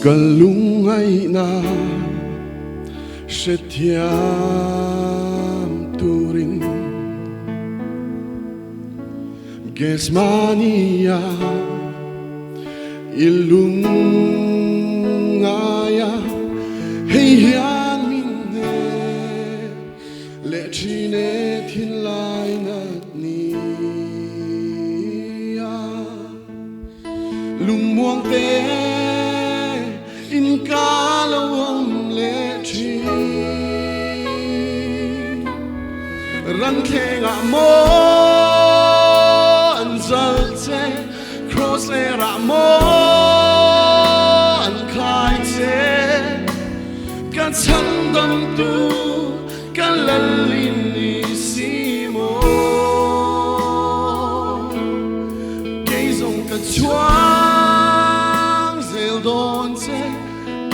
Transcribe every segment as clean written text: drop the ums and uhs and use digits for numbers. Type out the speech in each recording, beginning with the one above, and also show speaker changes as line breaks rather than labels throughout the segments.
Kalungay na sa tiam turin Gesmania ilungaya Heian minne le chine tin lai nat nia lung muang te in ca lâu ông lệ chi rắn khe ngã mô anh dần chê cross lệ rã mô anh khai chê cả chân tâm tu cả lần linh đi xì mô cây rồng cả choáng rêu đồn chê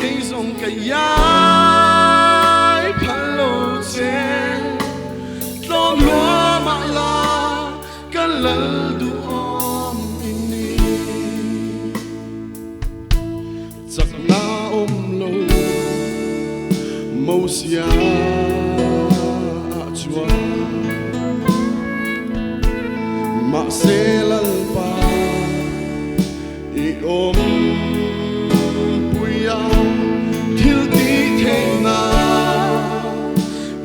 cây rồng cả yai pan lô chê Tlawmlua mahla cả lần du om ini chắc na ôm lâu mâu xia chua mà sẽ lăn pa i ôm thiếu tí thế na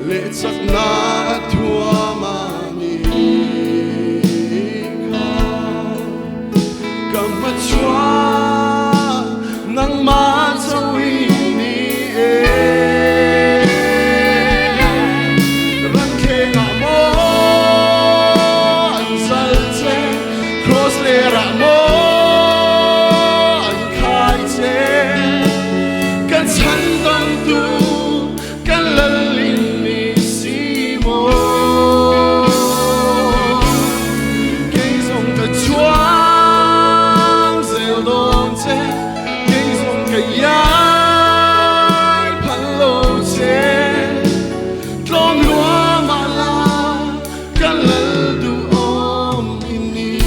lệ chắc na thua mà ni cầm mắt chua nắng má trong ý ni rắn khe ngã mô anh dần chê cross lệ rã mô anh khai chê chân tâm tu cả lần linh đi xì mô cây rồng cả choáng rêu đồn chê cây rồng cả yai pan lô chê Tlawmlua mahla cả lần du om ini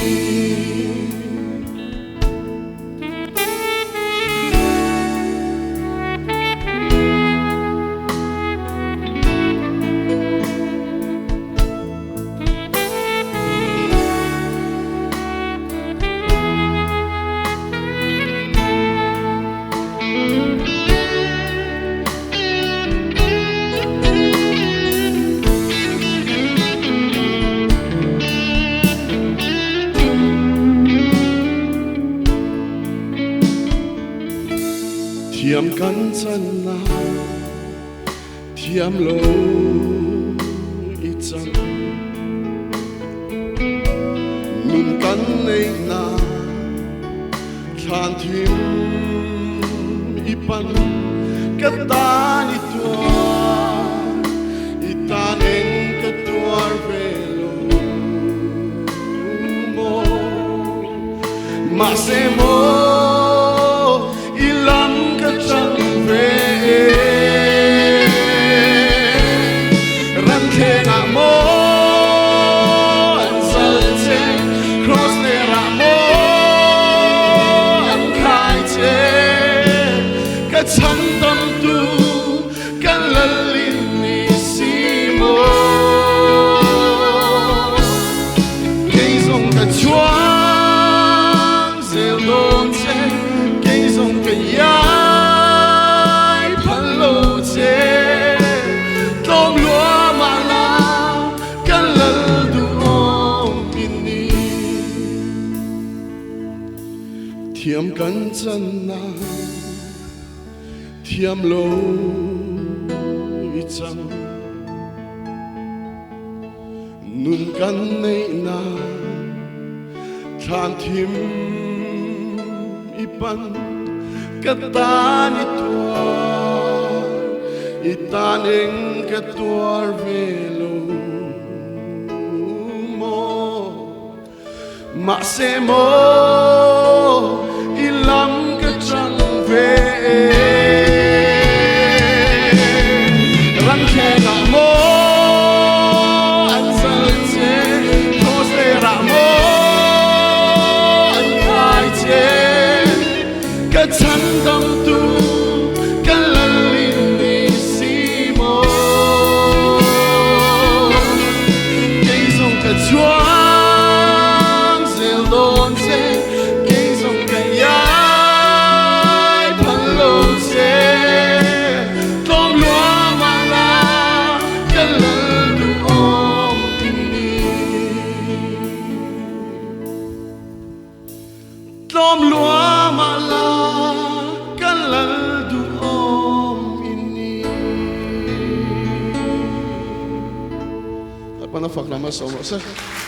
thiam kan chân na thiam lo i chang nun kan nei na than thim i pan ka ta ni tua i ta nen ka tuar velo mo ma se mo rắn khe ngã mô anh dần chê cross lệ rã mô anh khai chê cả chân tâm tu cả lần linh đi xì mô cây rồng cả choáng rêu đồn chê cây rồng cả yai pan lô chê Tlawmlua mahla cả lần du om ini thiam kan chân na thiam lo i chang nun kan nei na than thim i pan ka ta ni tua i ta nen ka tuar velo mo ma se mo i lam ka chang ve rắn khe ngã mô anh dần chê cross lệ rã mô anh khai chê cả chân tâm tu so much.